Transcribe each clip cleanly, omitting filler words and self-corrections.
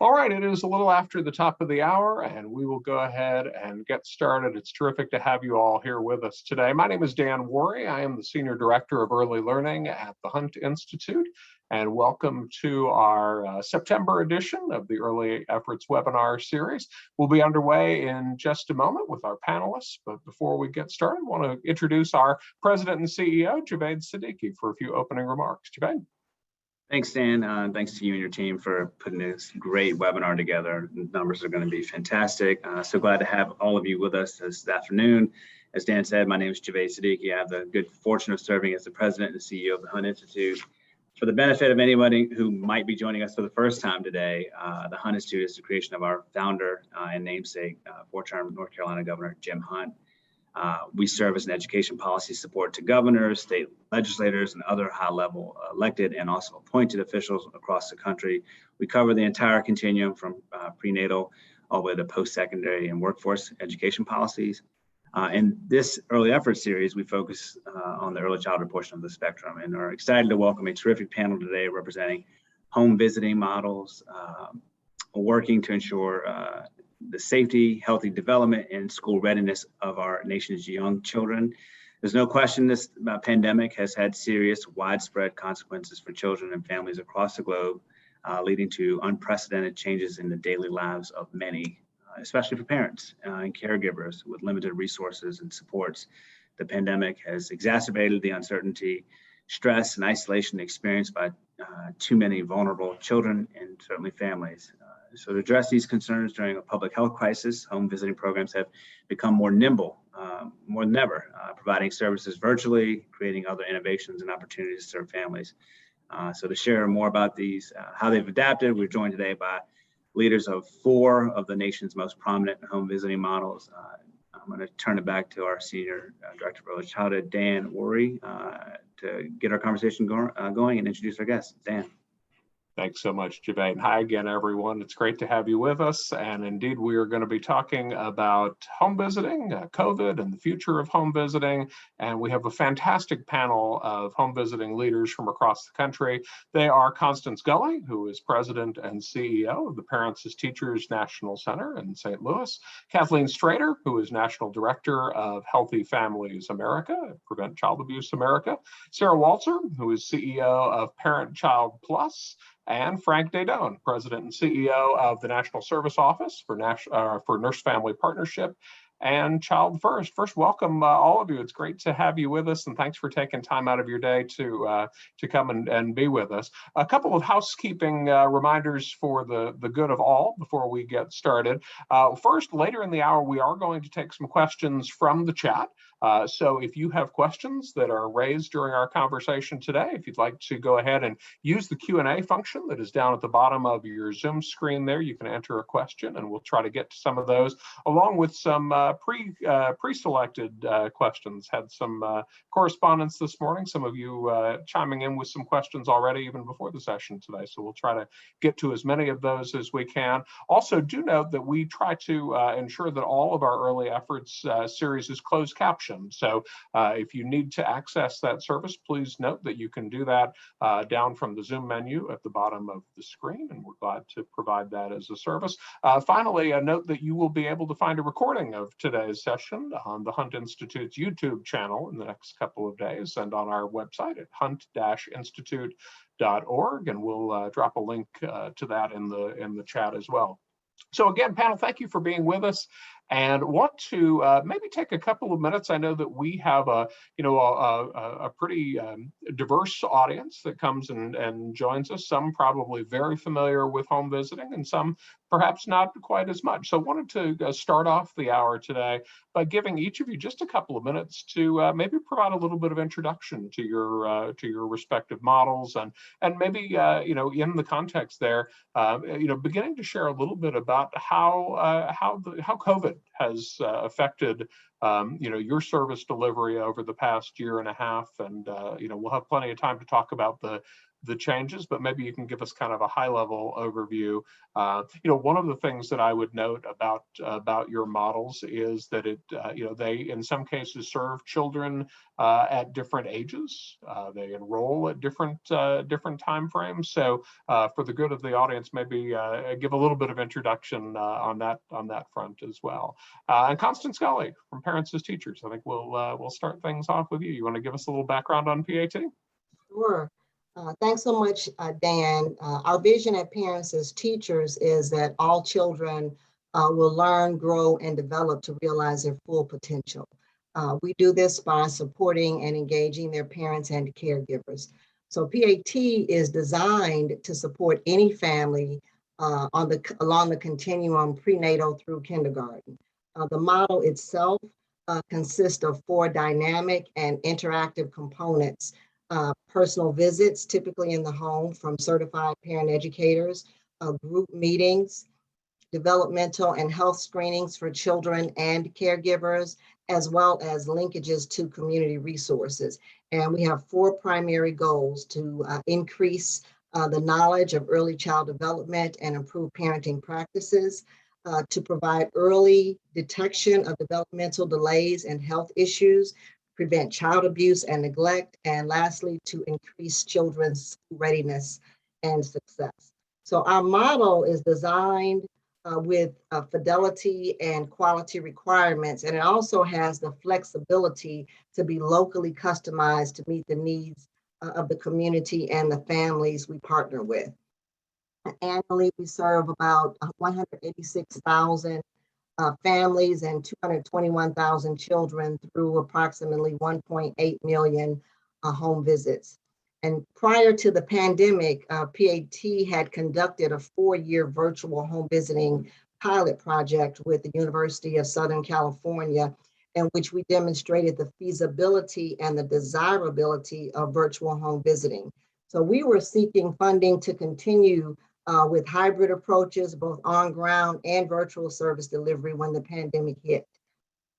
All right, it is a little after the top of the hour, and we will go ahead and get started. It's terrific to have you all here with us today. My name is Dan Worry. I am the Senior Director of Early Learning at the Hunt Institute, and welcome to our September edition of the Early Efforts webinar series. We'll be underway in just a moment with our panelists, but before we get started, I want to introduce our President and CEO, Javed Siddiqui, for a few opening remarks. Javed. Thanks, Dan. Thanks to you and your team for putting this great webinar together. The numbers are going to be fantastic. So glad to have all of you with us this afternoon. As Dan said, my name is Javed Siddiqui. I have the good fortune of serving as the president and CEO of the Hunt Institute. For the benefit of anybody who might be joining us for the first time today, the Hunt Institute is the creation of our founder and namesake, four-term North Carolina Governor Jim Hunt. We serve as an education policy support to governors, state legislators, and other high-level elected and also appointed officials across the country. We cover the entire continuum from prenatal all the way to post-secondary and workforce education policies. In this early effort series, we focus on the early childhood portion of the spectrum and are excited to welcome a terrific panel today representing home visiting models, working to ensure the safety, healthy development, and school readiness of our nation's young children. There's no question this pandemic has had serious, widespread consequences for children and families across the globe, leading to unprecedented changes in the daily lives of many, especially for parents and caregivers with limited resources and supports. The pandemic has exacerbated the uncertainty, stress, and isolation experienced by too many vulnerable children and certainly families. So to address these concerns during a public health crisis, home visiting programs have become more nimble, more than ever, providing services virtually, creating other innovations and opportunities to serve families. So to share more about these, how they've adapted, we're joined today by leaders of 4 of the nation's most prominent home visiting models. I'm going to turn it back to our Senior Director of Early Childhood, Dan Worry, to get our conversation going and introduce our guests. Dan. Thanks so much, Javed. Hi again, everyone. It's great to have you with us. And indeed, we are going to be talking about home visiting, COVID, and the future of home visiting. And we have a fantastic panel of home visiting leaders from across the country. They are Constance Gully, who is President and CEO of the Parents as Teachers National Center in St. Louis, Kathleen Strader, who is National Director of Healthy Families America, Prevent Child Abuse America, Sarah Walzer, who is CEO of Parent Child Plus, and Frank Dadone, President and CEO of the National Service Office for Nurse Family Partnership and Child First. First, welcome all of you. It's great to have you with us, and thanks for taking time out of your day to come and be with us. A couple of housekeeping reminders for the good of all before we get started. First, later in the hour, we are going to take some questions from the chat. So if you have questions that are raised during our conversation today, if you'd like to go ahead and use the Q&A function that is down at the bottom of your Zoom screen there, you can enter a question and we'll try to get to some of those, along with some pre-selected questions. Had some correspondence this morning, some of you chiming in with some questions already even before the session today. So we'll try to get to as many of those as we can. Also, do note that we try to ensure that all of our early efforts series is closed captioned. So if you need to access that service, please note that you can do that down from the Zoom menu at the bottom of the screen, and we're glad to provide that as a service. Finally, note that you will be able to find a recording of today's session on the Hunt Institute's YouTube channel in the next couple of days and on our website at hunt-institute.org, and we'll drop a link to that in the chat as well. So again, panel, thank you for being with us, and want to maybe take a couple of minutes. I know that we have a pretty diverse audience that comes and joins us. Some probably very familiar with home visiting, and some perhaps not quite as much. So I wanted to start off the hour today by giving each of you just a couple of minutes to maybe provide a little bit of introduction to your respective models, and maybe in the context there, beginning to share a little bit about how COVID has affected your service delivery over the past year and a half, and we'll have plenty of time to talk about the changes, but maybe you can give us kind of a high-level overview. One of the things that I would note about your models is that they in some cases serve children at different ages. They enroll at different time frames. So for the good of the audience, maybe give a little bit of introduction on that front as well. And Constance Scully from Parents as Teachers, I think we'll start things off with you. You want to give us a little background on PAT? Sure. Thanks so much, Dan. Our vision at Parents as Teachers is that all children will learn, grow, and develop to realize their full potential. We do this by supporting and engaging their parents and caregivers. So PAT is designed to support any family along the continuum prenatal through kindergarten. The model itself consists of 4 dynamic and interactive components. Personal visits, typically in the home from certified parent educators, group meetings, developmental and health screenings for children and caregivers, as well as linkages to community resources. And we have 4 primary goals: to increase the knowledge of early child development and improve parenting practices, to provide early detection of developmental delays and health issues, prevent child abuse and neglect, and lastly, to increase children's readiness and success. So our model is designed with fidelity and quality requirements, and it also has the flexibility to be locally customized to meet the needs of the community and the families we partner with. Annually, we serve about 186,000 families and 221,000 children through approximately 1.8 million home visits. And prior to the pandemic, PAT had conducted a 4-year virtual home visiting pilot project with the University of Southern California, in which we demonstrated the feasibility and the desirability of virtual home visiting. So we were seeking funding to continue with hybrid approaches, both on ground and virtual service delivery when the pandemic hit.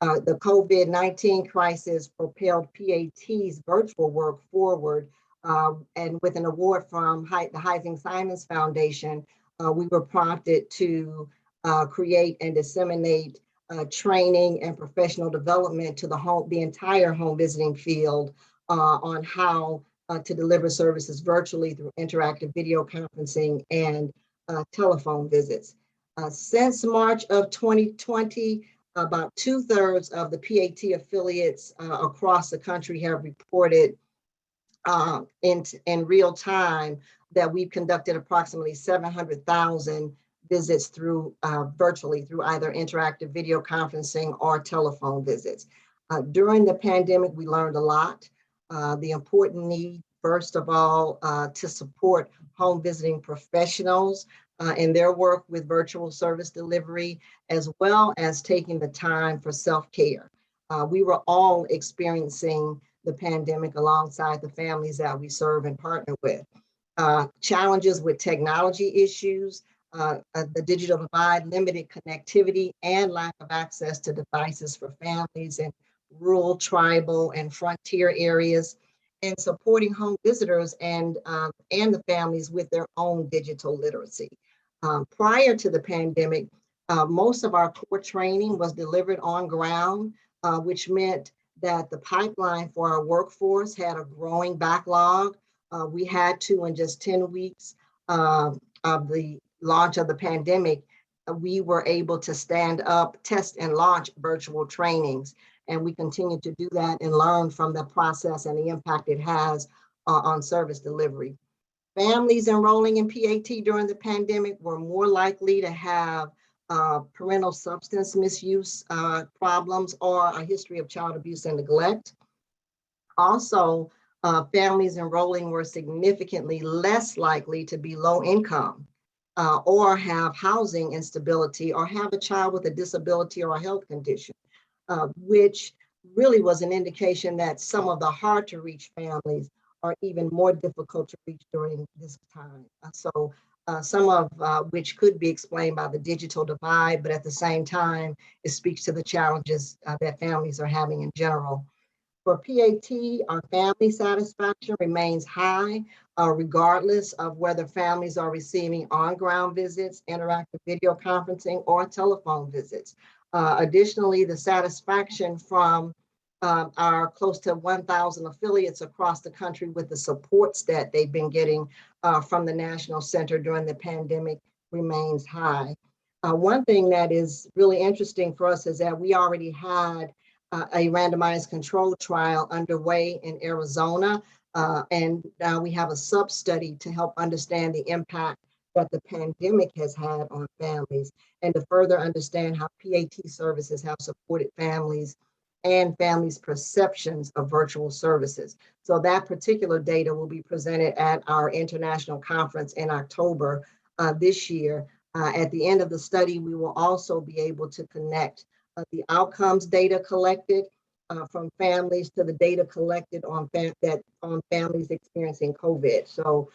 The COVID-19 crisis propelled PAT's virtual work forward, and with an award from the Heising Simons Foundation, we were prompted to create and disseminate training and professional development to the entire home visiting field on how to deliver services virtually through interactive video conferencing and telephone visits. Since March of 2020, about 2/3 of the PAT affiliates across the country have reported in real time that we've conducted approximately 700,000 visits through virtually through either interactive video conferencing or telephone visits. During the pandemic, we learned a lot. The important need, first of all, to support home visiting professionals in their work with virtual service delivery, as well as taking the time for self-care. We were all experiencing the pandemic alongside the families that we serve and partner with. Challenges with technology issues, the digital divide, limited connectivity, and lack of access to devices for families in rural, tribal, and frontier areas, and supporting home visitors and the families with their own digital literacy. Prior to the pandemic, most of our core training was delivered on ground, which meant that the pipeline for our workforce had a growing backlog. We had to, in just 10 weeks of the launch of the pandemic, we were able to stand up, test, and launch virtual trainings. And we continue to do that and learn from the process and the impact it has on service delivery. Families enrolling in PAT during the pandemic were more likely to have parental substance misuse problems or a history of child abuse and neglect. Also, families enrolling were significantly less likely to be low income or have housing instability or have a child with a disability or a health condition, which really was an indication that some of the hard to reach families are even more difficult to reach during this time. So some of which could be explained by the digital divide, but at the same time, it speaks to the challenges that families are having in general. For PAT, our family satisfaction remains high, regardless of whether families are receiving on-ground visits, interactive video conferencing, or telephone visits. Additionally, the satisfaction from our close to 1,000 affiliates across the country with the supports that they've been getting from the National Center during the pandemic remains high. One thing that is really interesting for us is that we already had a randomized control trial underway in Arizona, and now we have a sub-study to help understand the impact that the pandemic has had on families and to further understand how PAT services have supported families and families' perceptions of virtual services. So that particular data will be presented at our international conference in October this year. At the end of the study, we will also be able to connect the outcomes data collected from families to the data collected on families experiencing COVID. So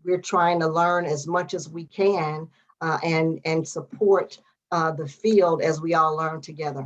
we're trying to learn as much as we can and support the field as we all learn together.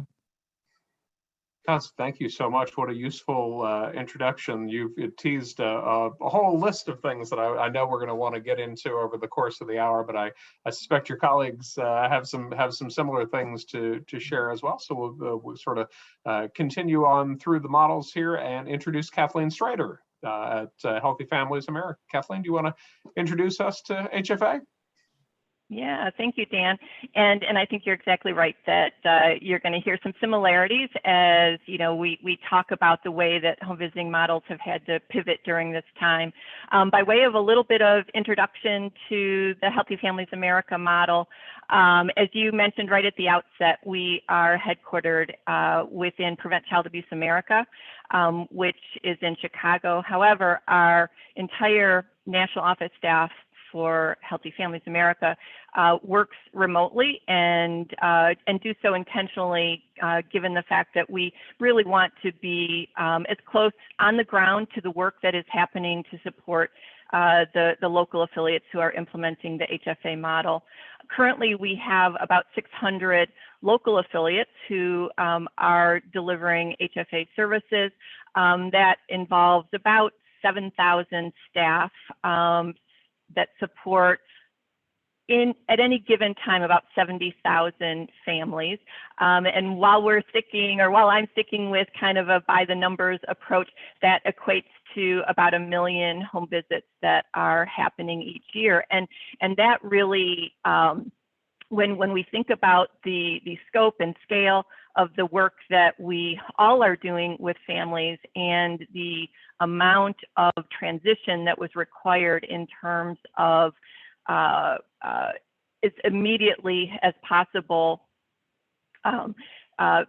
Thank you so much. What a useful introduction. You've teased a whole list of things that I know we're going to want to get into over the course of the hour, but I suspect your colleagues have some similar things to share as well. So we'll sort of continue on through the models here and introduce Kathleen Strader at Healthy Families America. Kathleen, do you want to introduce us to HFA? Yeah, thank you, Dan. And I think you're exactly right that you're going to hear some similarities as, you know, we talk about the way that home visiting models have had to pivot during this time. By way of a little bit of introduction to the Healthy Families America model, as you mentioned right at the outset, we are headquartered within Prevent Child Abuse America, which is in Chicago. However, our entire national office staff for Healthy Families America works remotely and do so intentionally, given the fact that we really want to be as close on the ground to the work that is happening to support the local affiliates who are implementing the HFA model. Currently, we have about 600 local affiliates who are delivering HFA services. That involves about 7,000 staff that support at any given time about 70,000 families. And while I'm sticking with kind of a by the numbers approach, that equates to about 1 million home visits that are happening each year. And that really, when we think about the scope and scale of the work that we all are doing with families and the amount of transition that was required in terms of as immediately as possible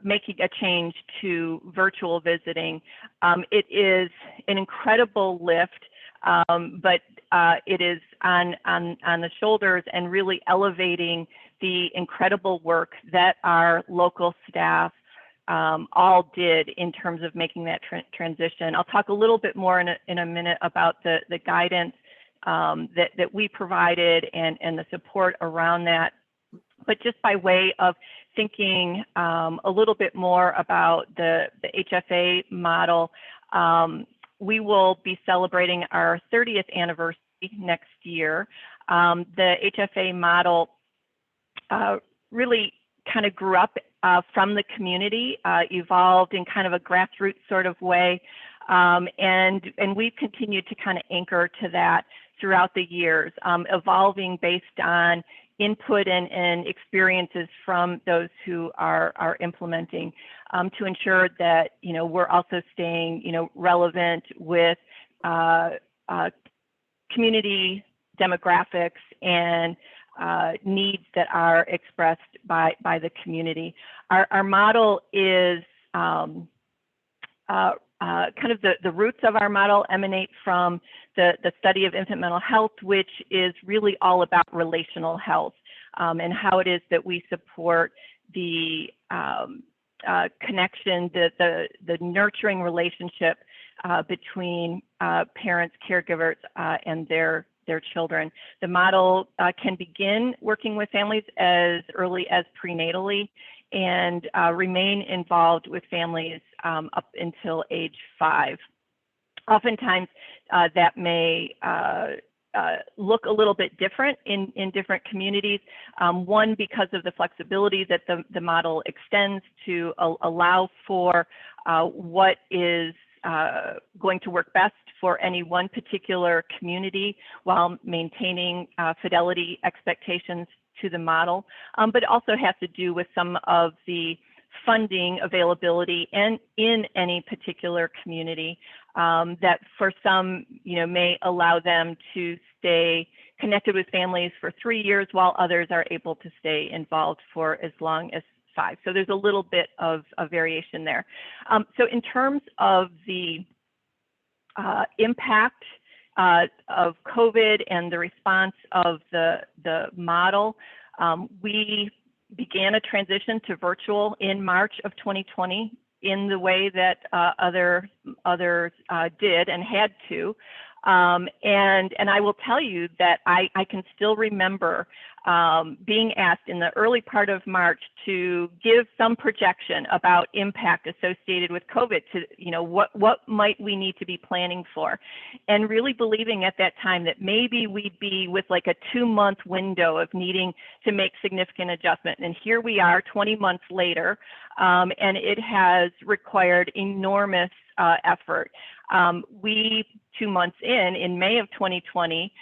making a change to virtual visiting. It is an incredible lift, but it is on the shoulders and really elevating the incredible work that our local staff all did in terms of making that transition. I'll talk a little bit more in a minute about the guidance that we provided and the support around that. But just by way of thinking a little bit more about the HFA model, we will be celebrating our 30th anniversary next year. The HFA model really kind of grew up from the community, evolved in kind of a grassroots sort of way, and we've continued to kind of anchor to that throughout the years, evolving based on input and experiences from those who are implementing, to ensure that, you know, we're also staying, you know, relevant with community demographics and needs that are expressed by the community. Our model is kind of the roots of our model emanate from the study of infant mental health, which is really all about relational health and how it is that we support the connection, the nurturing relationship between parents, caregivers, and their their children. The model can begin working with families as early as prenatally and remain involved with families up until age 5. Oftentimes, that may look a little bit different in different communities. One, because of the flexibility that the model extends to allow for what is going to work best for any one particular community while maintaining fidelity expectations to the model, but also has to do with some of the funding availability and in any particular community that for some, may allow them to stay connected with families for 3 years while others are able to stay involved for as long as 5. So there's a little bit of a variation there. So in terms of the impact of COVID and the response of the model, we began a transition to virtual in March of 2020 in the way that others did and had to. And I will tell you that I can still remember being asked in the early part of March to give some projection about impact associated with COVID to, what might we need to be planning for, and really believing at that time that maybe we'd be with like a 2-month window of needing to make significant adjustment. And here we are 20 months later, and it has required enormous effort. We, 2 months in May of 2020,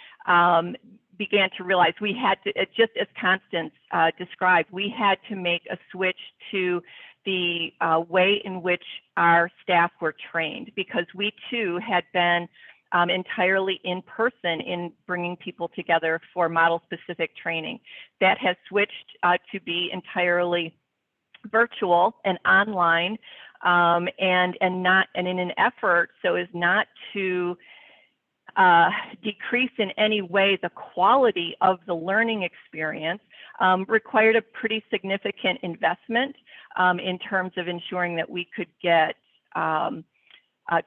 began to realize we had to, just as Constance described, we had to make a switch to the way in which our staff were trained, because we too had been entirely in person in bringing people together for model-specific training. That has switched to be entirely virtual and online, and in an effort so as not to decrease in any way the quality of the learning experience, required a pretty significant investment in terms of ensuring that we could get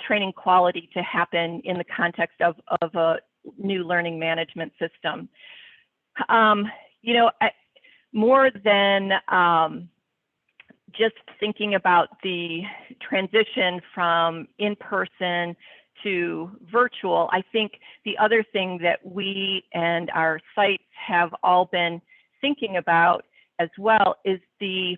training quality to happen in the context of a new learning management system. More than just thinking about the transition from in-person to virtual, I think the other thing that we and our sites have all been thinking about as well is the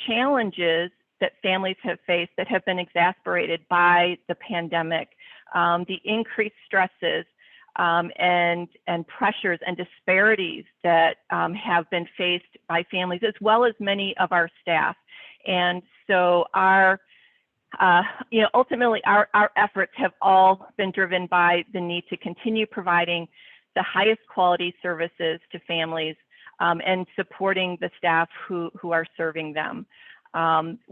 challenges that families have faced that have been exacerbated by the pandemic, the increased stresses and pressures and disparities that have been faced by families as well as many of our staff. And so ultimately our efforts have all been driven by the need to continue providing the highest quality services to families and supporting the staff who are serving them.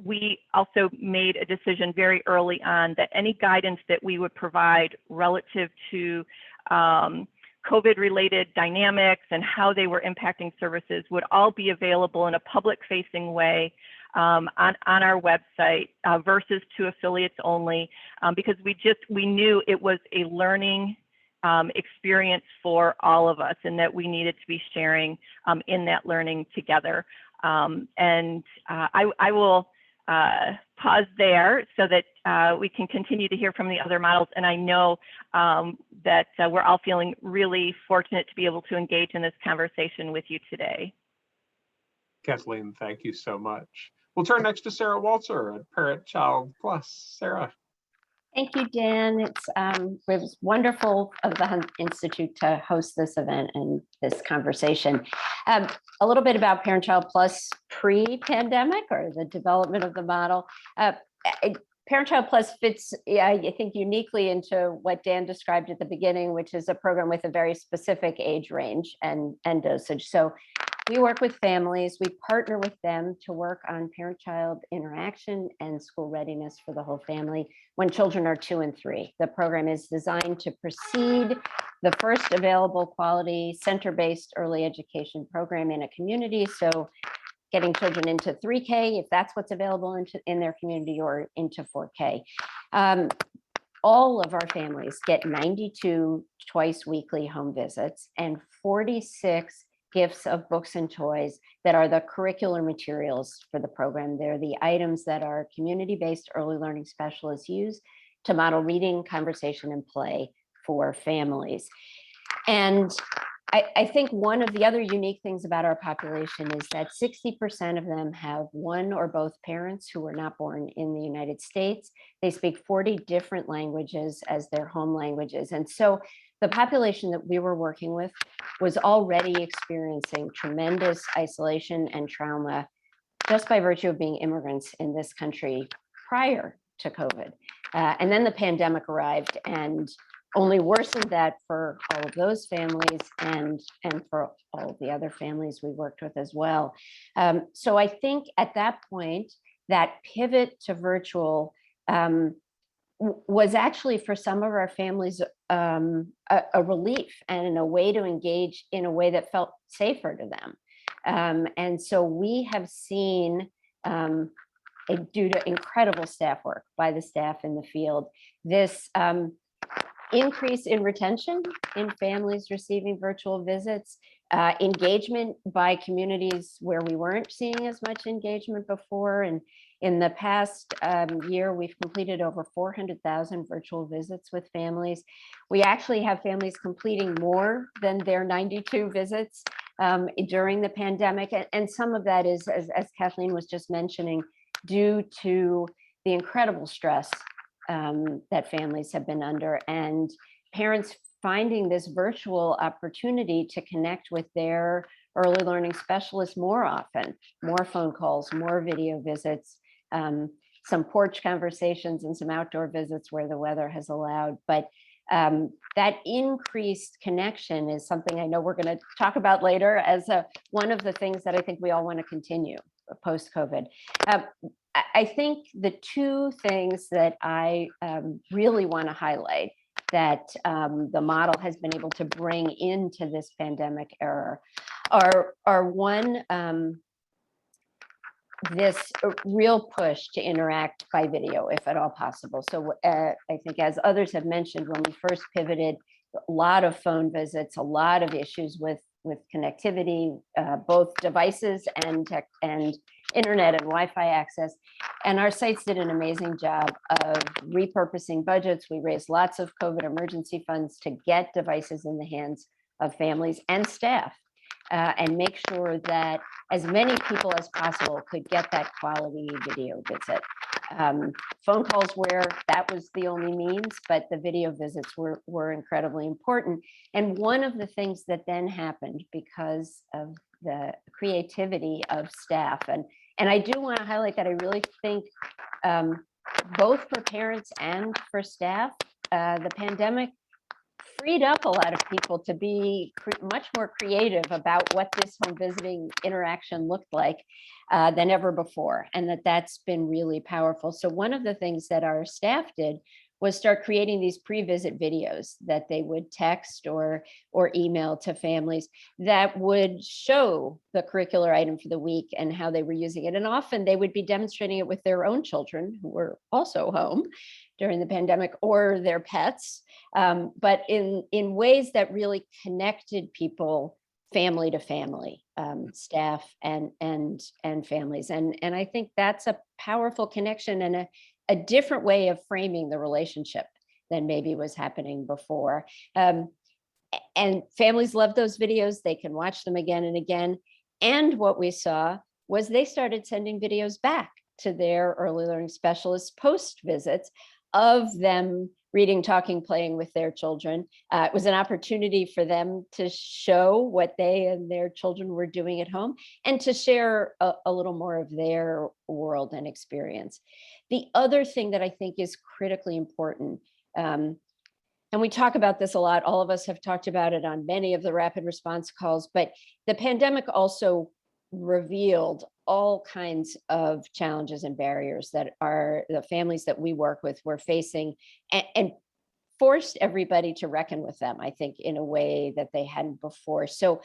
We also made a decision very early on that any guidance that we would provide relative to COVID-related dynamics and how they were impacting services would all be available in a public-facing way on our website versus to affiliates only, because we knew it was a learning experience for all of us and that we needed to be sharing in that learning together. And I will pause there so that we can continue to hear from the other models. And I know that we're all feeling really fortunate to be able to engage in this conversation with you today. Kathleen, thank you so much. We'll turn next to Sarah Walzer at Parent Child Plus. Sarah. Thank you, Dan. It was wonderful of the Hunt Institute to host this event and this conversation. A little bit about Parent Child Plus pre-pandemic, or the development of the model. Parent Child Plus fits, I think, uniquely into what Dan described at the beginning, which is a program with a very specific age range and dosage. So we work with families, we partner with them to work on parent-child interaction and school readiness for the whole family when children are 2 and 3. The program is designed to precede the first available quality center-based early education program in a community. So getting children into 3K, if that's what's available in their community, or into 4K. all of our families get 92 twice weekly home visits and 46 gifts of books and toys that are the curricular materials for the program. They're the items that our community-based early learning specialists use to model reading, conversation, and play for families. And I think one of the other unique things about our population is that 60% of them have one or both parents who were not born in the United States. They speak 40 different languages as their home languages. And so the population that we were working with was already experiencing tremendous isolation and trauma just by virtue of being immigrants in this country prior to COVID. And then the pandemic arrived and only worsened that for all of those families and for all of the other families we worked with as well. So I think at that point, that pivot to virtual was actually for some of our families a relief and a way to engage in a way that felt safer to them. And so we have seen, due to incredible staff work by the staff in the field, this increase in retention in families receiving virtual visits, engagement by communities where we weren't seeing as much engagement before. And in the past year, we've completed over 400,000 virtual visits with families. We actually have families completing more than their 92 visits during the pandemic. And some of that is, as Kathleen was just mentioning, due to the incredible stress that families have been under, and parents finding this virtual opportunity to connect with their early learning specialists more often, more phone calls, more video visits, some porch conversations and some outdoor visits where the weather has allowed. But that increased connection is something I know we're going to talk about later as one of the things that I think we all want to continue post-COVID. I think the two things that I really want to highlight that the model has been able to bring into this pandemic era are one, this real push to interact by video, if at all possible. So I think, as others have mentioned, when we first pivoted, a lot of phone visits, a lot of issues with connectivity, both devices and tech and internet and Wi-Fi access. And our sites did an amazing job of repurposing budgets. We raised lots of COVID emergency funds to get devices in the hands of families and staff and make sure that as many people as possible could get that quality video visit. Phone calls where that was the only means, but the video visits were incredibly important. And one of the things that then happened because of the creativity of staff, and I do want to highlight that I really think both for parents and for staff, the pandemic freed up a lot of people to be much more creative about what this home visiting interaction looked like than ever before, and that's been really powerful. So one of the things that our staff did was start creating these pre-visit videos that they would text or email to families that would show the curricular item for the week and how they were using it. And often they would be demonstrating it with their own children who were also home during the pandemic, or their pets, but in ways that really connected people family to family, staff and families. And I think that's a powerful connection and a different way of framing the relationship than maybe was happening before. And families love those videos. They can watch them again and again. And what we saw was they started sending videos back to their early learning specialists post visits of them reading, talking, playing with their children. It was an opportunity for them to show what they and their children were doing at home and to share a little more of their world and experience. The other thing that I think is critically important, and we talk about this a lot, all of us have talked about it on many of the rapid response calls, but the pandemic also revealed all kinds of challenges and barriers that the families that we work with were facing, and forced everybody to reckon with them, I think, in a way that they hadn't before. So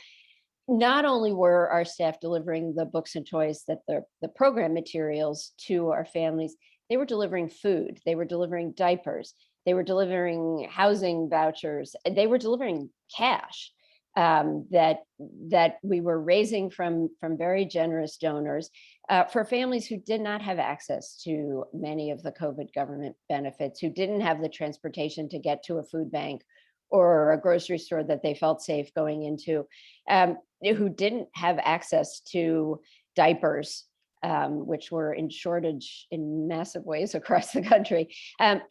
not only were our staff delivering the books and toys, that the program materials to our families, they were delivering food, they were delivering diapers, They were delivering housing vouchers. They were delivering cash that we were raising from very generous donors for families who did not have access to many of the COVID government benefits, who didn't have the transportation to get to a food bank or a grocery store that they felt safe going into, who didn't have access to diapers, which were in shortage in massive ways across the country. And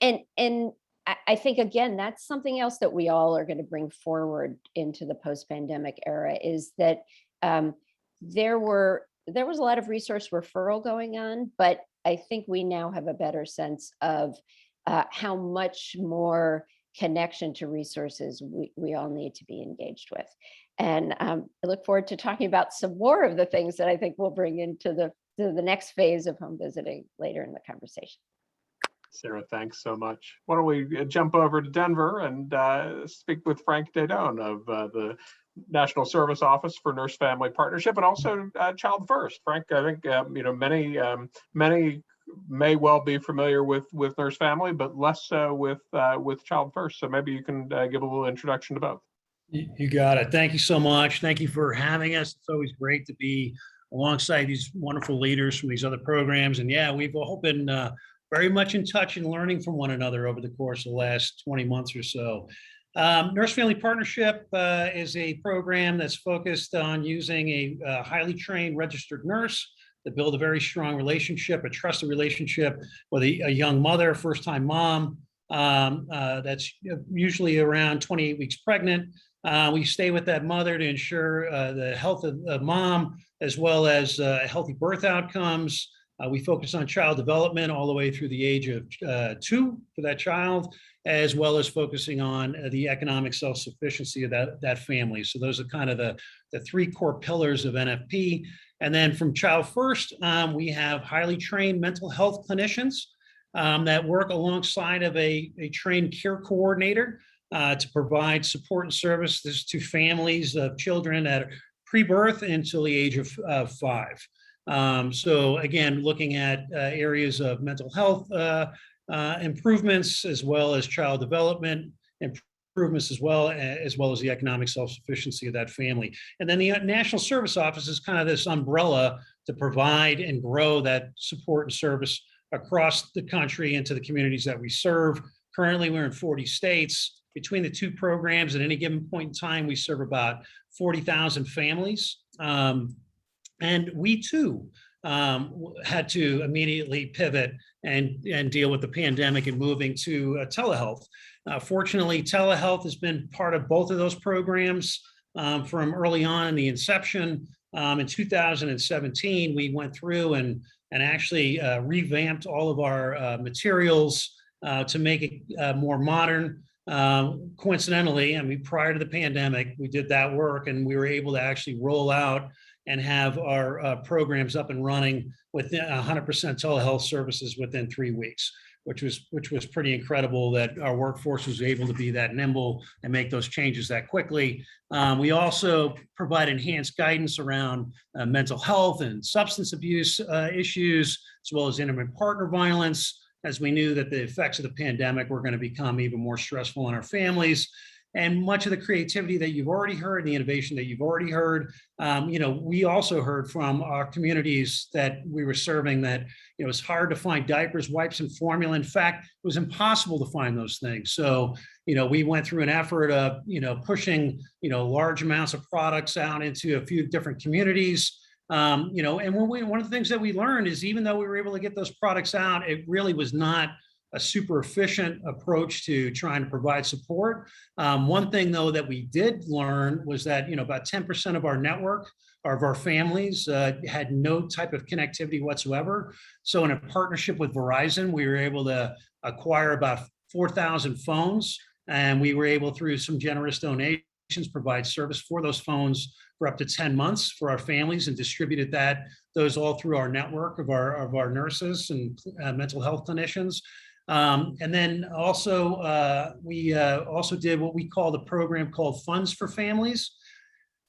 I think, again, that's something else that we all are going to bring forward into the post-pandemic era, is that there was a lot of resource referral going on, but I think we now have a better sense of how much more connection to resources we all need to be engaged with. And I look forward to talking about some more of the things that I think we'll bring into the next phase of home visiting later in the conversation. Sarah, thanks so much. Why don't we jump over to Denver and speak with Frank Dadone of the National Service Office for Nurse Family Partnership, and also Child First. Frank, I think many may well be familiar with Nurse Family, but less so with Child First. So maybe you can give a little introduction to both. You got it. Thank you so much. Thank you for having us. It's always great to be alongside these wonderful leaders from these other programs. And yeah, we've all been very much in touch and learning from one another over the course of the last 20 months or so. Nurse Family Partnership is a program that's focused on using a highly trained registered nurse to build a very strong relationship, a trusted relationship with a young mother, first-time mom that's usually around 28 weeks pregnant. We stay with that mother to ensure the health of mom, as well as healthy birth outcomes. We focus on child development all the way through the age of 2 for that child, as well as focusing on the economic self-sufficiency of that family. So those are kind of the 3 core pillars of NFP. And then from Child First, we have highly trained mental health clinicians that work alongside of a trained care coordinator to provide support and services to families of children at pre-birth until the age of 5. So again, looking at areas of mental health improvements, as well as child development improvements, as well as the economic self-sufficiency of that family. And then the National Service Office is kind of this umbrella to provide and grow that support and service across the country into the communities that we serve. Currently, we're in 40 states. Between the 2 programs, at any given point in time, we serve about 40,000 families. And we too had to immediately pivot and deal with the pandemic and moving to telehealth. Fortunately, telehealth has been part of both of those programs from early on in the inception. In 2017, we went through and actually revamped all of our materials to make it more modern. Coincidentally, I mean, prior to the pandemic, we did that work and we were able to actually roll out and have our programs up and running with 100% telehealth services within 3 weeks, which was pretty incredible that our workforce was able to be that nimble and make those changes that quickly. We also provide enhanced guidance around mental health and substance abuse issues, as well as intimate partner violence, as we knew that the effects of the pandemic were going to become even more stressful on our families. And much of the creativity that you've already heard, the innovation that you've already heard, we also heard from our communities that we were serving that it's hard to find diapers, wipes, and formula. In fact, it was impossible to find those things. So, we went through an effort of, pushing, large amounts of products out into a few different communities. And one of the things that we learned is, even though we were able to get those products out, it really was not a super efficient approach to trying to provide support. One thing, though, that we did learn was that about 10% of our network, of our families, had no type of connectivity whatsoever. So in a partnership with Verizon, we were able to acquire about 4,000 phones, and we were able, through some generous donations, provide service for those phones for up to 10 months for our families, and distributed those all through our network of our nurses and mental health clinicians. And then also, we also did what we call the program called Funds for Families.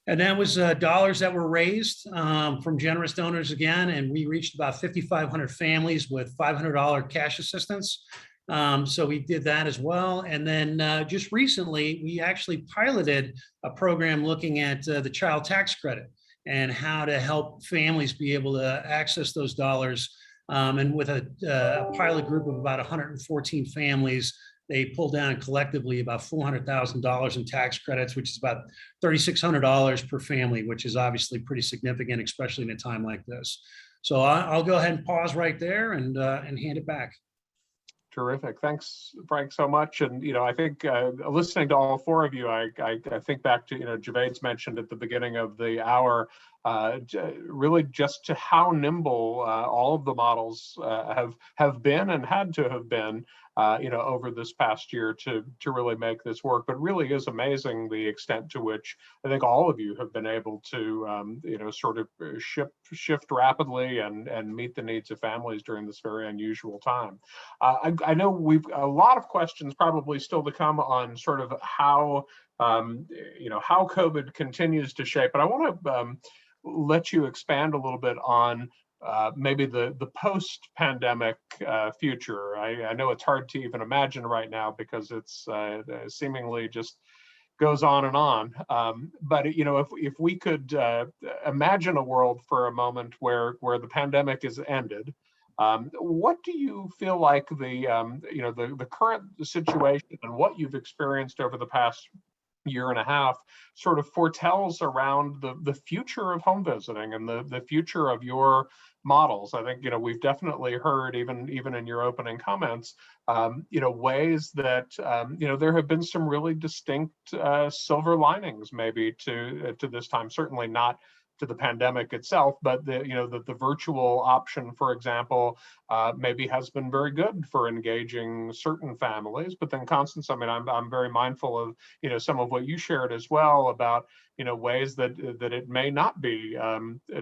And that was dollars that were raised from generous donors again. And we reached about 5,500 families with $500 cash assistance. So we did that as well. And then just recently, we actually piloted a program looking at the child tax credit and how to help families be able to access those dollars. And with a pilot group of about 114 families, they pulled down collectively about $400,000 in tax credits, which is about $3,600 per family, which is obviously pretty significant, especially in a time like this. So I'll go ahead and pause right there and hand it back. Terrific. Thanks, Frank, so much. And, I think listening to all four of you, I think back to, Javed's mentioned at the beginning of the hour, really just to how nimble all of the models have been and had to have been, over this past year to really make this work. But really is amazing the extent to which I think all of you have been able to, sort of shift rapidly and meet the needs of families during this very unusual time. I know we've a lot of questions probably still to come on sort of how, how COVID continues to shape, but I want to let you expand a little bit on maybe the post-pandemic future. I know it's hard to even imagine right now because it's seemingly just goes on and on. But if we could imagine a world for a moment where the pandemic is ended, what do you feel like the current situation and what you've experienced over the past year and a half sort of foretells around the future of home visiting and the future of your models? I think we've definitely heard even in your opening comments ways that there have been some really distinct silver linings maybe to this time. Certainly not to the pandemic itself, but the virtual option, for example, maybe has been very good for engaging certain families. But then, Constance, I mean, I'm very mindful of some of what you shared as well about ways that it may not be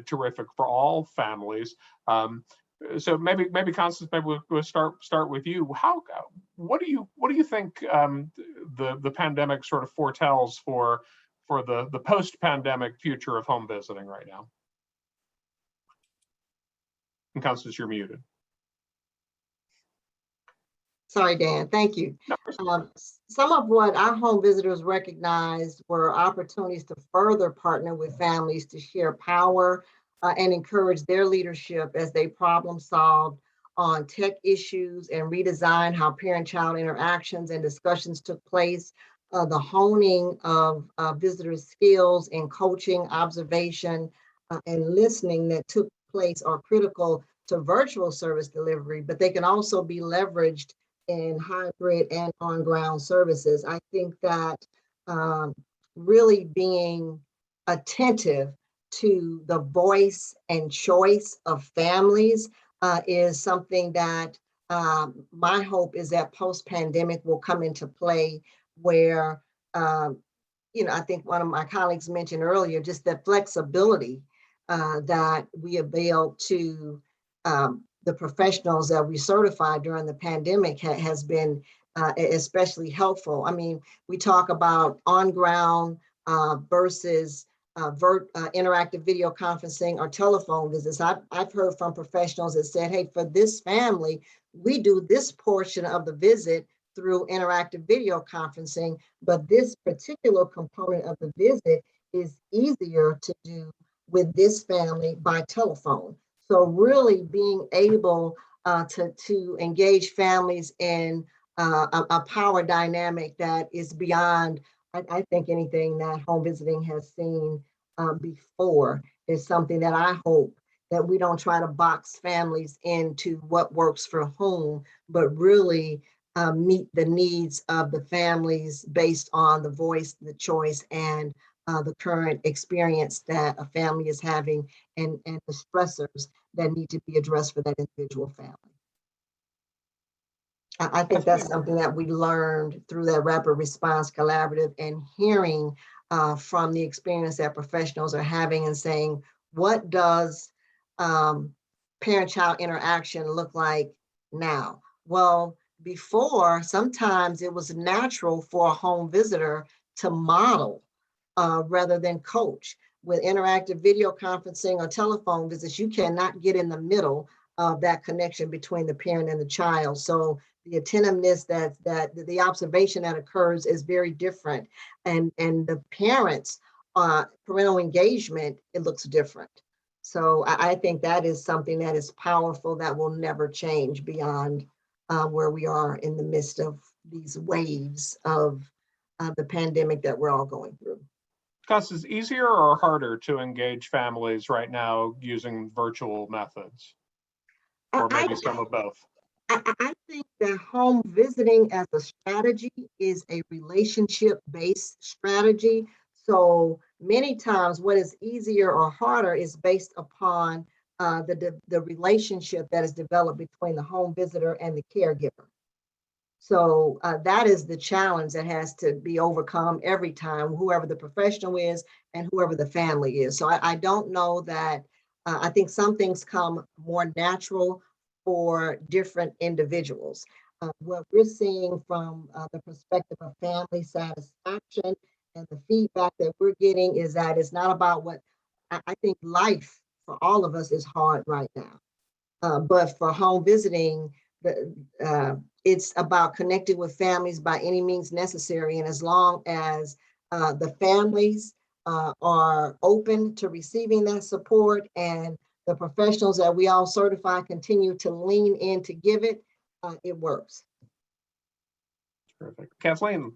terrific for all families. So maybe Constance, maybe we'll start with you. What do you think the pandemic sort of foretells for the post-pandemic future of home visiting right now? And Constance, you're muted. Sorry, Dan. Thank you. Some of what our home visitors recognized were opportunities to further partner with families to share power and encourage their leadership as they problem solved on tech issues and redesign how parent-child interactions and discussions took place. The honing of visitors' skills in coaching, observation, and listening that took place are critical to virtual service delivery, but they can also be leveraged in hybrid and on-ground services. I think that really being attentive to the voice and choice of families is something that my hope is that post-pandemic will come into play, where I think one of my colleagues mentioned earlier, just the flexibility that we avail to the professionals that we certified during the pandemic has been especially helpful. I mean, we talk about on-ground versus interactive video conferencing or telephone visits. I've heard from professionals that said, hey, for this family, we do this portion of the visit through interactive video conferencing, but this particular component of the visit is easier to do with this family by telephone. So really being able to engage families in a power dynamic that is beyond, I think, anything that home visiting has seen before is something that I hope that we don't try to box families into what works for whom, but really meet the needs of the families based on the voice, the choice, and the current experience that a family is having and the stressors that need to be addressed for that individual family. I think that's something that we learned through that rapid response collaborative and hearing from the experience that professionals are having and saying, what does parent-child interaction look like now? Well, before, sometimes it was natural for a home visitor to model rather than coach. With interactive video conferencing or telephone visits, you cannot get in the middle of that connection between the parent and the child. So the attentiveness that the observation that occurs is very different, and the parents parental engagement, it looks different. So I think that is something that is powerful that will never change beyond where we are in the midst of these waves of the pandemic that we're all going through. Gus, is easier or harder to engage families right now using virtual methods, or maybe some of both? I think that home visiting as a strategy is a relationship-based strategy. So many times what is easier or harder is based upon the relationship that is developed between the home visitor and the caregiver. So that is the challenge that has to be overcome every time, whoever the professional is and whoever the family is. So I don't know that, I think some things come more natural for different individuals. What we're seeing from the perspective of family satisfaction and the feedback that we're getting is that it's not about what I think life for all of us is hard right now. But for home visiting, it's about connecting with families by any means necessary. And as long as the families are open to receiving that support, and the professionals that we all certify continue to lean in to give it, it works. Terrific. Kathleen,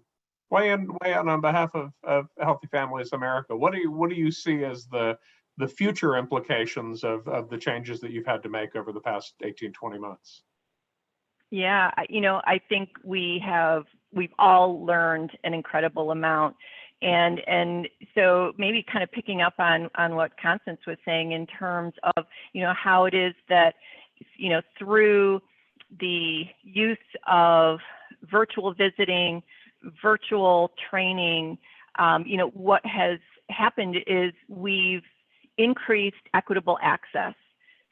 weigh in on behalf of Healthy Families America. What do you see as the future implications of the changes that you've had to make over the past 18, 20 months? Yeah, I think we've all learned an incredible amount. And so maybe kind of picking up on what Constance was saying in terms of, how it is that, through the use of virtual visiting, virtual training, what has happened is we've increased equitable access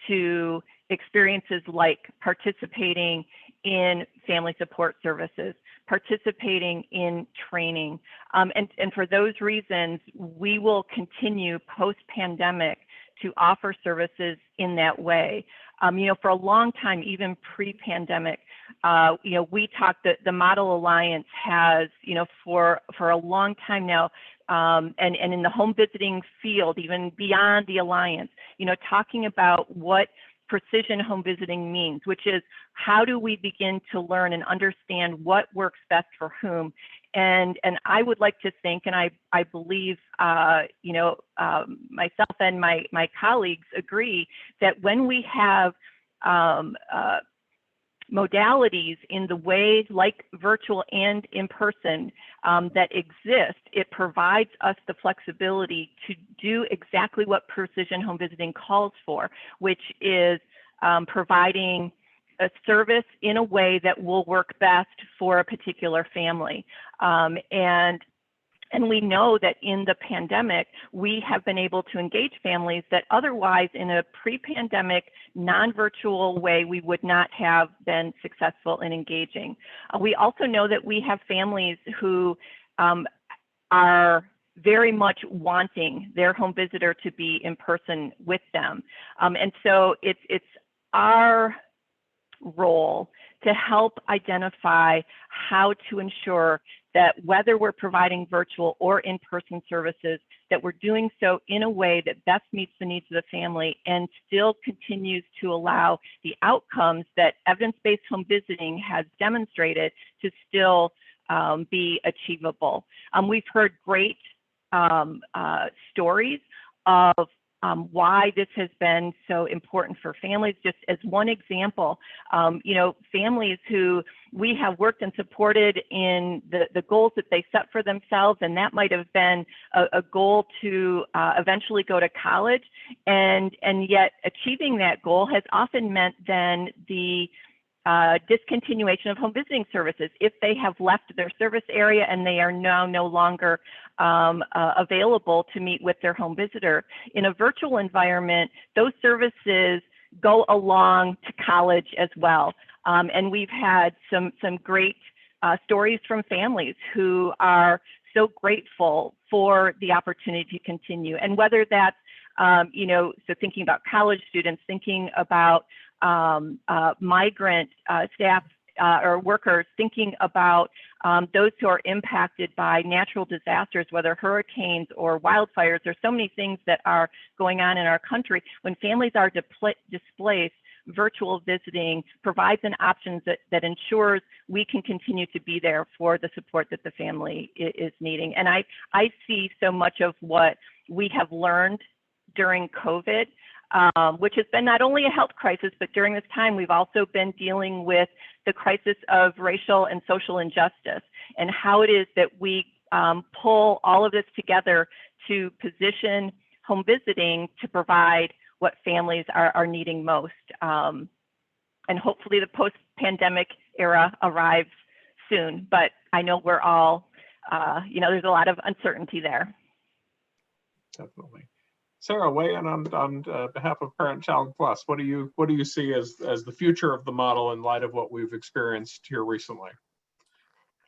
to experiences like participating in family support services, participating in training. And for those reasons, we will continue post-pandemic to offer services in that way. For a long time, even pre-pandemic, we talked that the Model Alliance has, for a long time now, and in the home visiting field, even beyond the Alliance, talking about what precision home visiting means, which is how do we begin to learn and understand what works best for whom. And I would like to think, and I believe, myself and my colleagues agree that when we have modalities in the ways like virtual and in person that exist, it provides us the flexibility to do exactly what precision home visiting calls for, which is providing a service in a way that will work best for a particular family. And we know that in the pandemic, we have been able to engage families that otherwise in a pre-pandemic, non-virtual way, we would not have been successful in engaging. We also know that we have families who are very much wanting their home visitor to be in person with them. And so it's our role to help identify how to ensure that whether we're providing virtual or in-person services, that we're doing so in a way that best meets the needs of the family and still continues to allow the outcomes that evidence-based home visiting has demonstrated to still be achievable. We've heard great stories of why this has been so important for families. Just as one example, families who we have worked and supported in the goals that they set for themselves, and that might have been a goal to eventually go to college, and yet achieving that goal has often meant then the discontinuation of home visiting services if they have left their service area and they are now no longer available to meet with their home visitor. In a virtual environment, those services go along to college as well. And we've had some great stories from families who are so grateful for the opportunity to continue. And whether that's, so thinking about college students, thinking about migrant staff or workers thinking about those who are impacted by natural disasters, whether hurricanes or wildfires. There's so many things that are going on in our country. When families are displaced, virtual visiting provides an option that ensures we can continue to be there for the support that the family is needing. And I see so much of what we have learned during COVID, which has been not only a health crisis, but during this time, we've also been dealing with the crisis of racial and social injustice, and how it is that we pull all of this together to position home visiting to provide what families are needing most. And hopefully the post-pandemic era arrives soon, but I know we're all, there's a lot of uncertainty there. Definitely. Sarah, weigh in on behalf of Parent Child Plus. What do you see as the future of the model in light of what we've experienced here recently?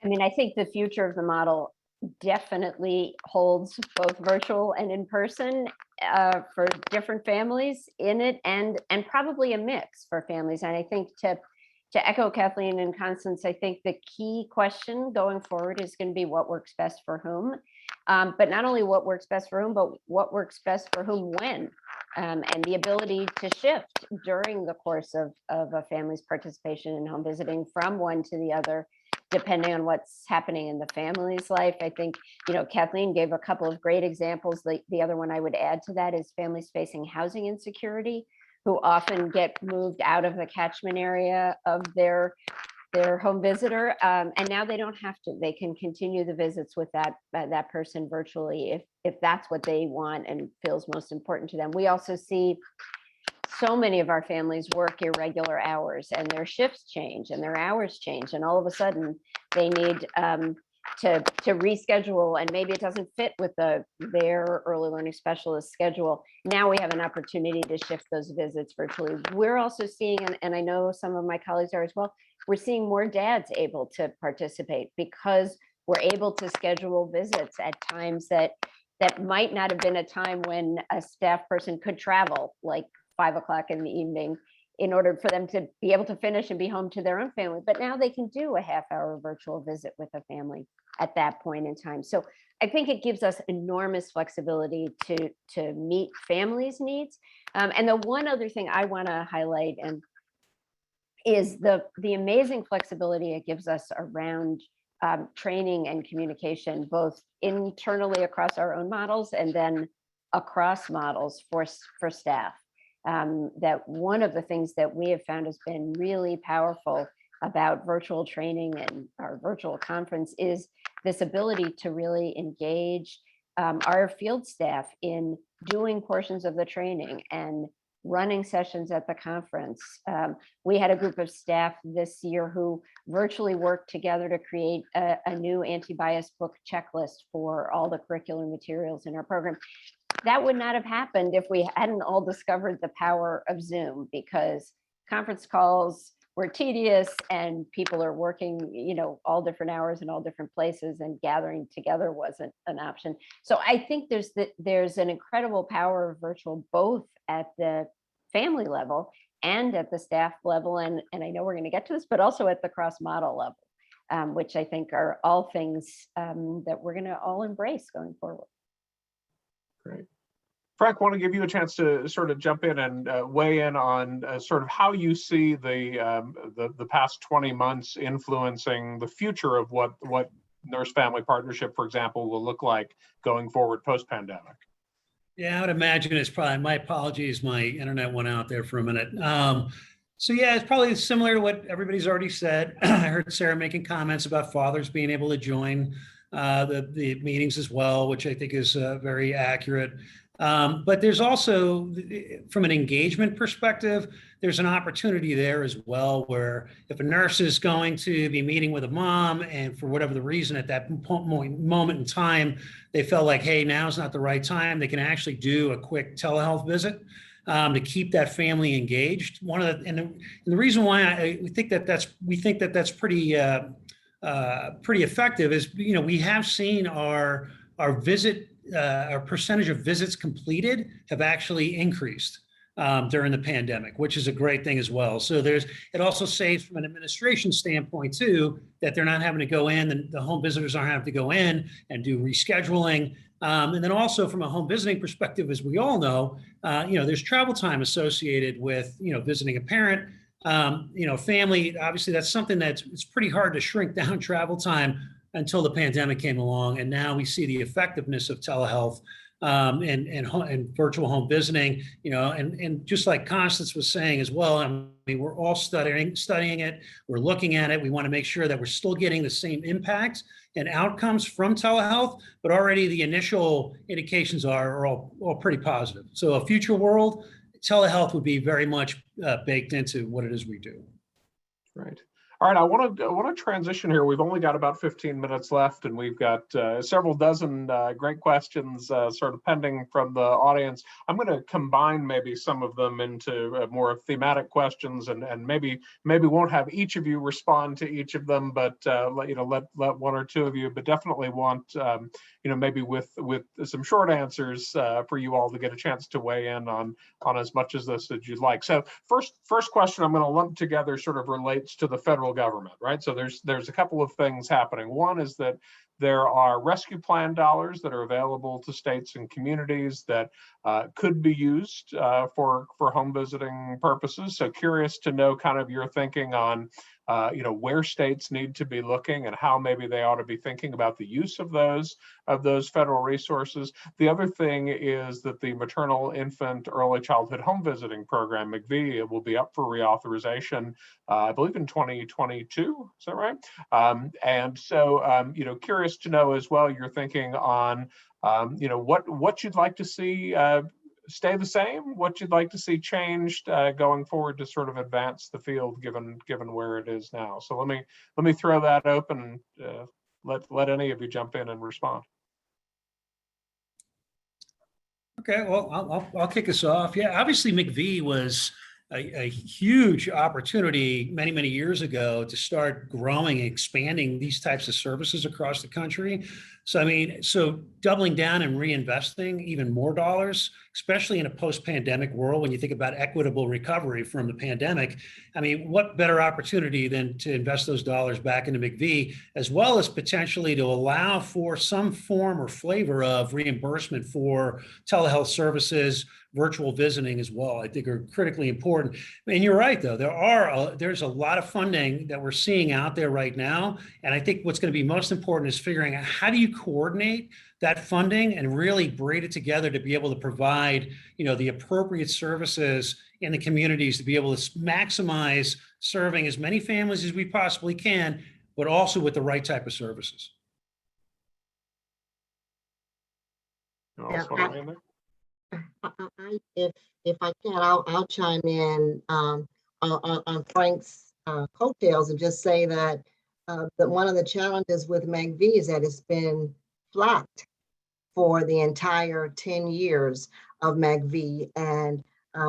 I mean, I think the future of the model definitely holds both virtual and in person for different families in it, and probably a mix for families. And I think to echo Kathleen and Constance, I think the key question going forward is going to be what works best for whom. But not only what works best for whom, but what works best for whom when, and the ability to shift during the course of a family's participation in home visiting from one to the other, depending on what's happening in the family's life. I think, Kathleen gave a couple of great examples. The other one I would add to that is families facing housing insecurity, who often get moved out of the catchment area of their home visitor, and now they don't have to. They can continue the visits with that person virtually if that's what they want and feels most important to them. We also see so many of our families work irregular hours, and their shifts change and their hours change, and all of a sudden they need to reschedule, and maybe it doesn't fit with their early learning specialist schedule. Now we have an opportunity to shift those visits virtually. We're also seeing, and I know some of my colleagues are as well, we're seeing more dads able to participate because we're able to schedule visits at times that might not have been a time when a staff person could travel, like 5 o'clock in the evening, in order for them to be able to finish and be home to their own family. But now they can do a half-hour virtual visit with a family at that point in time. So I think it gives us enormous flexibility to meet families' needs. And the one other thing I want to highlight is the amazing flexibility it gives us around training and communication, both internally across our own models and then across models for staff. That one of the things that we have found has been really powerful about virtual training and our virtual conference is this ability to really engage our field staff in doing portions of the training and running sessions at the conference. We had a group of staff this year who virtually worked together to create a new anti-bias book checklist for all the curricular materials in our program. That would not have happened if we hadn't all discovered the power of Zoom, because conference calls were tedious and people are working, all different hours in all different places, and gathering together wasn't an option. So I think there's an incredible power of virtual, both at the family level and at the staff level. And I know we're going to get to this, but also at the cross model level, which I think are all things that we're going to all embrace going forward. Great. Frank, want to give you a chance to sort of jump in and weigh in on sort of how you see the past 20 months influencing the future of what nurse-family partnership, for example, will look like going forward post-pandemic. Yeah, I would imagine it's probably, my apologies, my internet went out there for a minute. So yeah, it's probably similar to what everybody's already said. I heard Sarah making comments about fathers being able to join the meetings as well, which I think is very accurate. But there's also, from an engagement perspective, there's an opportunity there as well, where if a nurse is going to be meeting with a mom and for whatever the reason at that moment in time, they felt like, hey, now's not the right time, they can actually do a quick telehealth visit to keep that family engaged. And the reason why we think that that's pretty effective is, we have seen our percentage of visits completed have actually increased. during the pandemic, which is a great thing as well. So it also saves from an administration standpoint too, that they're not having to go in, and the home visitors aren't having to go in and do rescheduling. And then also from a home visiting perspective, as we all know, there's travel time associated with, visiting a parent, family. Obviously, that's something it's pretty hard to shrink down travel time until the pandemic came along. And now we see the effectiveness of telehealth and virtual home visiting, and just like Constance was saying as well, I mean, we're all studying it, we're looking at it. We want to make sure that we're still getting the same impact and outcomes from telehealth, but already the initial indications are all pretty positive. So a future world, telehealth would be very much baked into what it is we do. Right. All right, I want to transition here. We've only got about 15 minutes left, and we've got several dozen great questions sort of pending from the audience. I'm going to combine maybe some of them into more thematic questions, and maybe won't have each of you respond to each of them, but let one or two of you, but definitely want maybe with some short answers for you all to get a chance to weigh in on as much as this as you'd like. So first question I'm going to lump together sort of relates to the federal government, right? So there's a couple of things happening. One is that there are rescue plan dollars that are available to states and communities that could be used for home visiting purposes. So curious to know kind of your thinking on where states need to be looking and how maybe they ought to be thinking about the use of those federal resources. The other thing is that the maternal, infant, early childhood home visiting program, MCV, it will be up for reauthorization, I believe in 2022. Is that right? And so, curious to know as well your thinking on, what you'd like to see stay the same, what you'd like to see changed going forward to sort of advance the field given where it is now. So let me throw that open. Let any of you jump in and respond. Okay, well, I'll kick us off. Yeah, obviously MCV was a huge opportunity many years ago to start growing and expanding these types of services across the country. So, I mean, doubling down and reinvesting even more dollars, especially in a post-pandemic world, when you think about equitable recovery from the pandemic, I mean, what better opportunity than to invest those dollars back into MCV, as well as potentially to allow for some form or flavor of reimbursement for telehealth services, virtual visiting as well, I think are critically important. And you're right, though, there's a lot of funding that we're seeing out there right now. And I think what's going to be most important is figuring out how do you coordinate that funding and really braid it together to be able to provide, the appropriate services in the communities to be able to maximize serving as many families as we possibly can, but also with the right type of services. If I can, I'll chime in on Frank's coattails and just say that one of the challenges with MCV is that it's been flat for the entire 10 years of MCV, and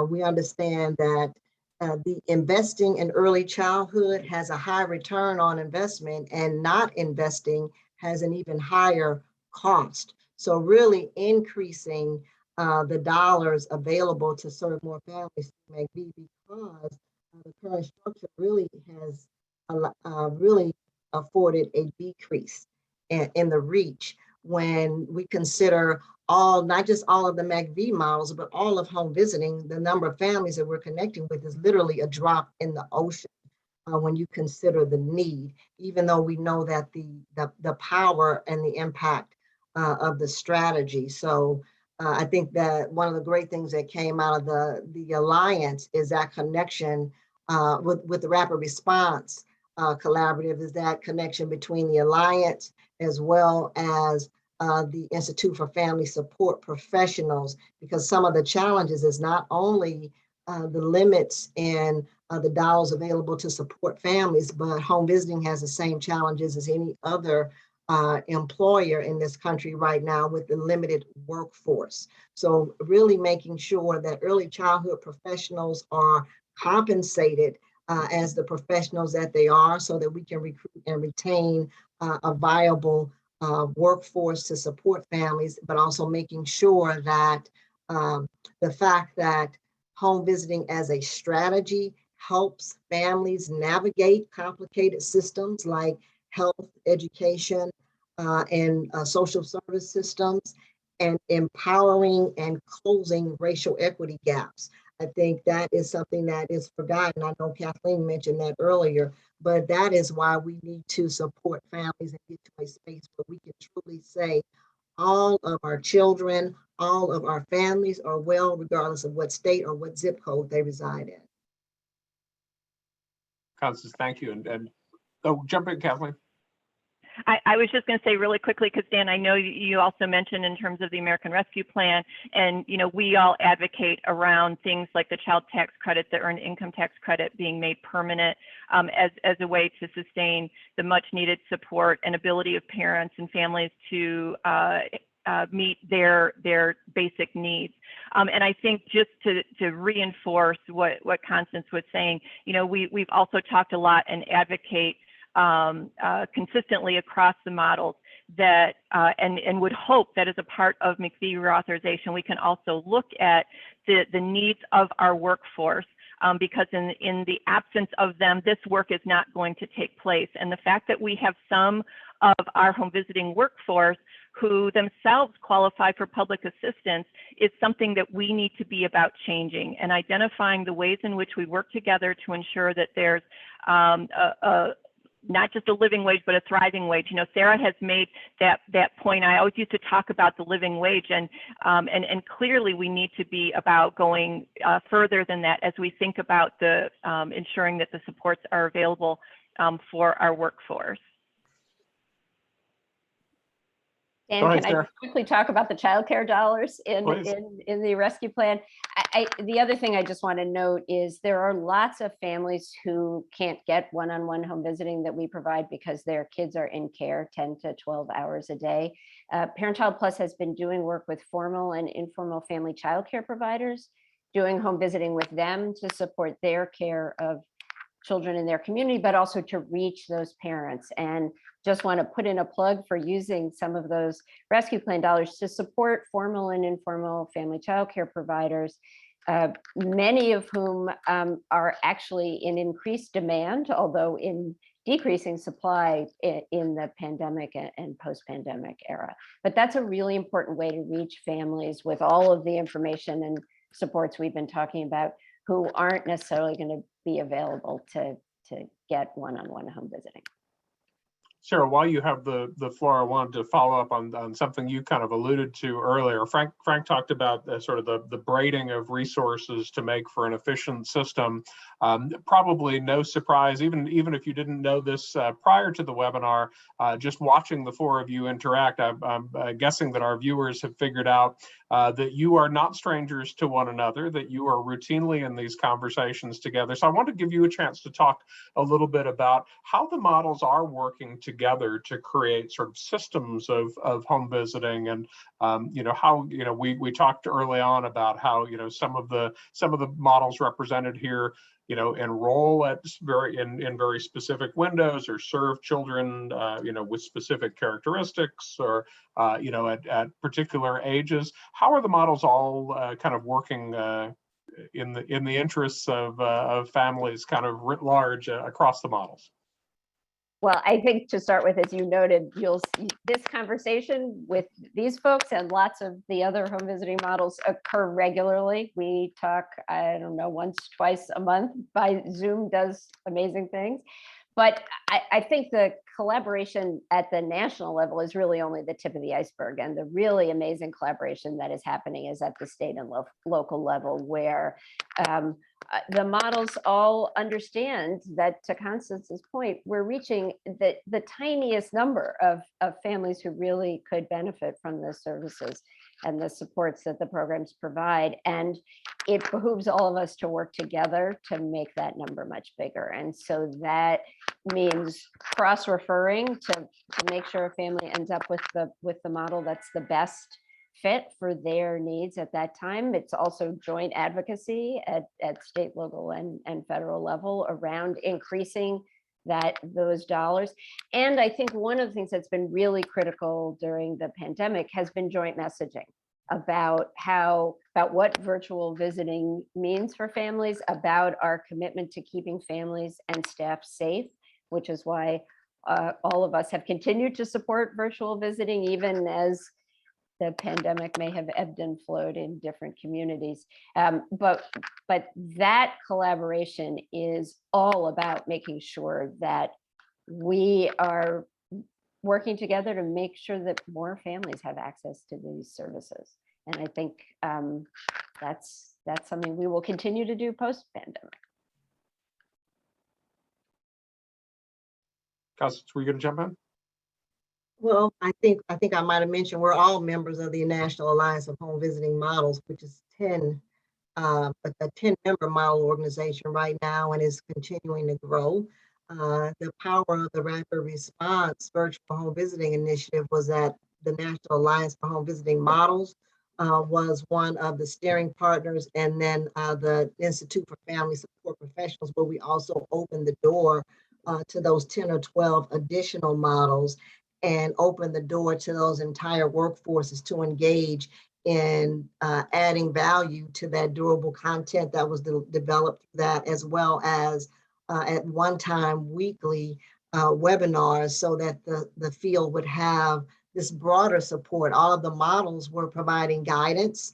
we understand that the investing in early childhood has a high return on investment, and not investing has an even higher cost. So really increasing the dollars available to serve more families through MCV, because the current structure really has really afforded a decrease in the reach when we consider not just all of the MCV models, but all of home visiting. The number of families that we're connecting with is literally a drop in the ocean when you consider the need, even though we know that the power and the impact of the strategy. So I think that one of the great things that came out of the Alliance is that connection with the Rapid Response Collaborative, is that connection between the Alliance as well as the Institute for Family Support Professionals, because some of the challenges is not only the limits in the dollars available to support families, but home visiting has the same challenges as any other employer in this country right now with the limited workforce. So really making sure that early childhood professionals are compensated as the professionals that they are, so that we can recruit and retain a viable workforce to support families, but also making sure that the fact that Home visiting as a strategy helps families navigate complicated systems like health, education, and social service systems, and empowering and closing racial equity gaps. I think that is something that is forgotten. I know Kathleen mentioned that earlier, but that is why we need to support families and get to a space where we can truly say all of our children, all of our families are well, regardless of what state or what zip code they reside in. Constance, thank you. And oh, jump in, Kathleen. I was just going to say really quickly, because Dan, I know you also mentioned in terms of the American Rescue Plan, and we all advocate around things like the child tax credit, the earned income tax credit being made permanent as a way to sustain the much needed support and ability of parents and families to meet their basic needs. And I think just to reinforce what Constance was saying, we've also talked a lot and advocate consistently across the models that and would hope that as a part of McPhee reauthorization, we can also look at the needs of our workforce, because in the absence of them, this work is not going to take place. And the fact that we have some of our home visiting workforce who themselves qualify for public assistance is something that we need to be about changing and identifying the ways in which we work together to ensure that there's not just a living wage, but a thriving wage. Sarah has made that point. I always used to talk about the living wage, and clearly we need to be about going further than that as we think about the ensuring that the supports are available for our workforce. Dan, Go ahead, can I Sarah. quickly talk about the childcare dollars in Please. the rescue plan? The other thing I just want to note is there are lots of families who can't get one-on-one home visiting that we provide because their kids are in care 10 to 12 hours a day. Parent Child Plus has been doing work with formal and informal family childcare providers, doing home visiting with them to support their care of children in their community, but also to reach those parents. And just want to put in a plug for using some of those rescue plan dollars to support formal and informal family childcare providers, many of whom are actually in increased demand, although in decreasing supply in the pandemic and post-pandemic era. But that's a really important way to reach families with all of the information and supports we've been talking about, who aren't necessarily going to be available to get one-on-one home visiting. Sarah, while you have the floor, I wanted to follow up on something you kind of alluded to earlier. Frank talked about sort of the braiding of resources to make for an efficient system. Probably no surprise, even if you didn't know this prior to the webinar, just watching the four of you interact, I'm guessing that our viewers have figured out that you are not strangers to one another, that you are routinely in these conversations together. So I want to give you a chance to talk a little bit about how the models are working together to create sort of systems of home visiting, and how we talked early on about how some of the models represented here enroll at in very specific windows, or serve children with specific characteristics, or at particular ages. How are the models all kind of working in the interests of families kind of writ large across the models? Well, I think to start with, as you noted, you'll see this conversation with these folks and lots of the other home visiting models occur regularly. We talk, I don't know, once, twice a month. By Zoom does amazing things. But I think the collaboration at the national level is really only the tip of the iceberg. And the really amazing collaboration that is happening is at the state and local level, where the models all understand that, to Constance's point, we're reaching the tiniest number of families who really could benefit from the services and the supports that the programs provide. And it behooves all of us to work together to make that number much bigger. And so that means cross-referring to make sure a family ends up with the model that's the best fit for their needs at that time. It's also joint advocacy at state, local, and federal level around increasing those dollars. And I think one of the things that's been really critical during the pandemic has been joint messaging. about what virtual visiting means for families, about our commitment to keeping families and staff safe, which is why all of us have continued to support virtual visiting, even as the pandemic may have ebbed and flowed in different communities. But that collaboration is all about making sure that we are working together to make sure that more families have access to these services. And I think that's something we will continue to do post-pandemic. Constance, were you going to jump in? Well, I think I might have mentioned we're all members of the National Alliance of Home Visiting Models, which is a 10-member model organization right now and is continuing to grow. The power of the Rapid Response Virtual Home Visiting Initiative was that the National Alliance for Home Visiting Models was one of the steering partners, and then the Institute for Family Support Professionals, where we also opened the door to those 10 or 12 additional models and open the door to those entire workforces to engage in adding value to that durable content that was developed, that as well as at one time weekly webinars, so that the field would have this broader support. All of the models were providing guidance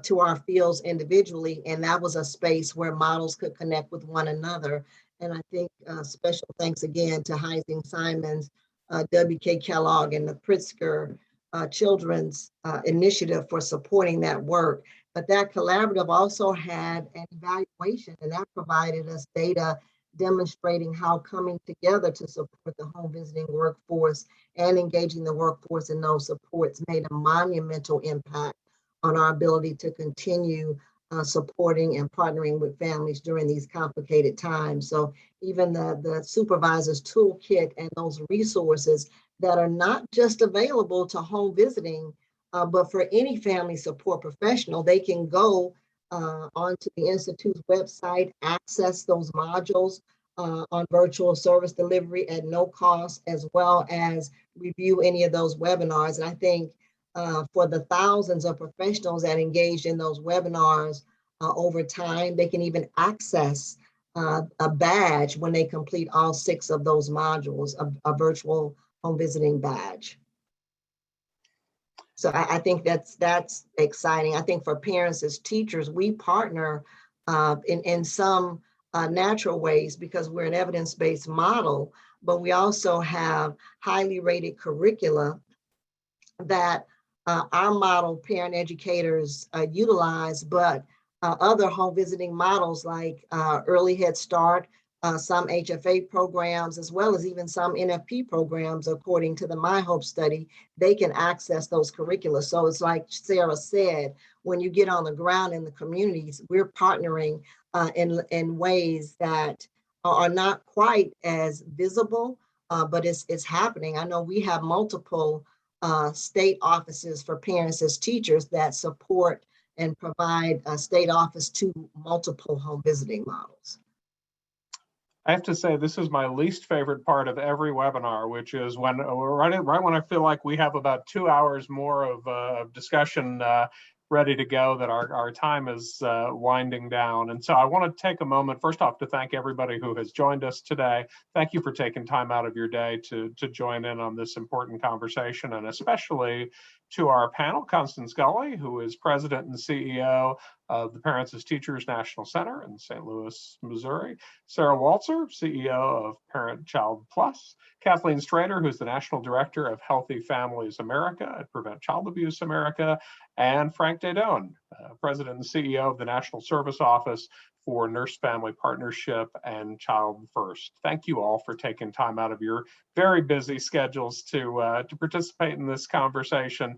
to our fields individually, and that was a space where models could connect with one another. And I think special thanks again to Heising Simons, W.K. Kellogg, and the Pritzker Children's Initiative for supporting that work. But that collaborative also had an evaluation, and that provided us data demonstrating how coming together to support the home visiting workforce and engaging the workforce in those supports made a monumental impact on our ability to continue supporting and partnering with families during these complicated times. So even the supervisor's toolkit and those resources that are not just available to home visiting, but for any family support professional, they can go onto the Institute's website, access those modules on virtual service delivery at no cost, as well as review any of those webinars. And I think for the thousands of professionals that engaged in those webinars over time, they can even access a badge when they complete all 6 of those modules, a virtual home visiting badge. So I think that's exciting. I think for parents as teachers, we partner in some natural ways because we're an evidence-based model, but we also have highly rated curricula that our model parent educators utilize, but other home visiting models like Early Head Start, some HFA programs, as well as even some NFP programs, according to the My Hope study, they can access those curricula. So it's like Sarah said, when you get on the ground in the communities, we're partnering in ways that are not quite as visible, but it's happening. I know we have multiple state offices for parents as teachers that support and provide a state office to multiple home visiting models. I have to say, this is my least favorite part of every webinar, which is when right when I feel like we have about 2 hours more of discussion ready to go, that our time is winding down. And so I want to take a moment, first off, to thank everybody who has joined us today. Thank you for taking time out of your day to join in on this important conversation, and especially to our panel, Constance Gully, who is President and CEO of the Parents as Teachers National Center in St. Louis, Missouri, Sarah Walzer, CEO of Parent Child Plus, Kathleen Strader, who's the National Director of Healthy Families America at Prevent Child Abuse America, and Frank Dadone, President and CEO of the National Service Office for Nurse Family Partnership and Child First. Thank you all for taking time out of your very busy schedules to participate in this conversation.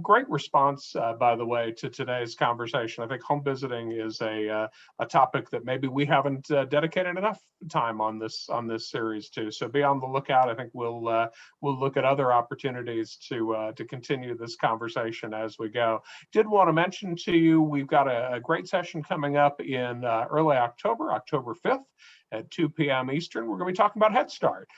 Great response, by the way, to today's conversation. I think home visiting is a topic that maybe we haven't dedicated enough time on this series to. So be on the lookout. I think we'll look at other opportunities to continue this conversation as we go. Did want to mention to you, we've got a great session coming up in early October, October 5th. at 2 p.m. Eastern, we're going to be talking about Head Start,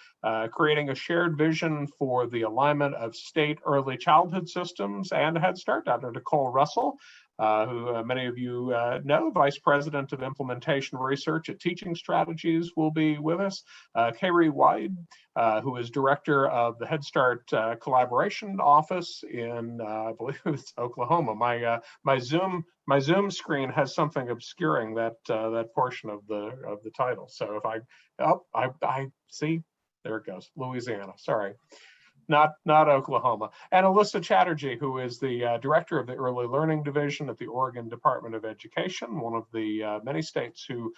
creating a shared vision for the alignment of state early childhood systems and Head Start. Dr. Nicole Russell, who many of you know, Vice President of Implementation Research at Teaching Strategies, will be with us. Kayri White, who is Director of the Head Start Collaboration Office in, I believe it's Oklahoma. My Zoom screen has something obscuring that that portion of the title. So if I see, there it goes, Louisiana. Sorry. Not Oklahoma. And Alyssa Chatterjee, who is the director of the Early Learning Division at the Oregon Department of Education, one of the many states who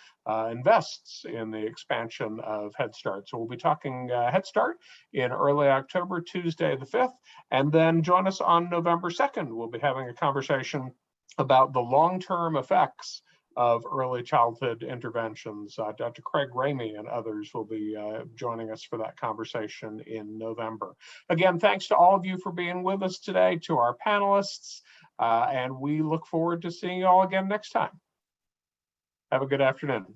invests in the expansion of Head Start. So we'll be talking Head Start in early October, Tuesday the 5th, and then join us on November 2nd. We'll be having a conversation about the long-term effects of early childhood interventions. Dr. Craig Ramey and others will be joining us for that conversation in November. Again, thanks to all of you for being with us today, to our panelists, and we look forward to seeing you all again next time. Have a good afternoon.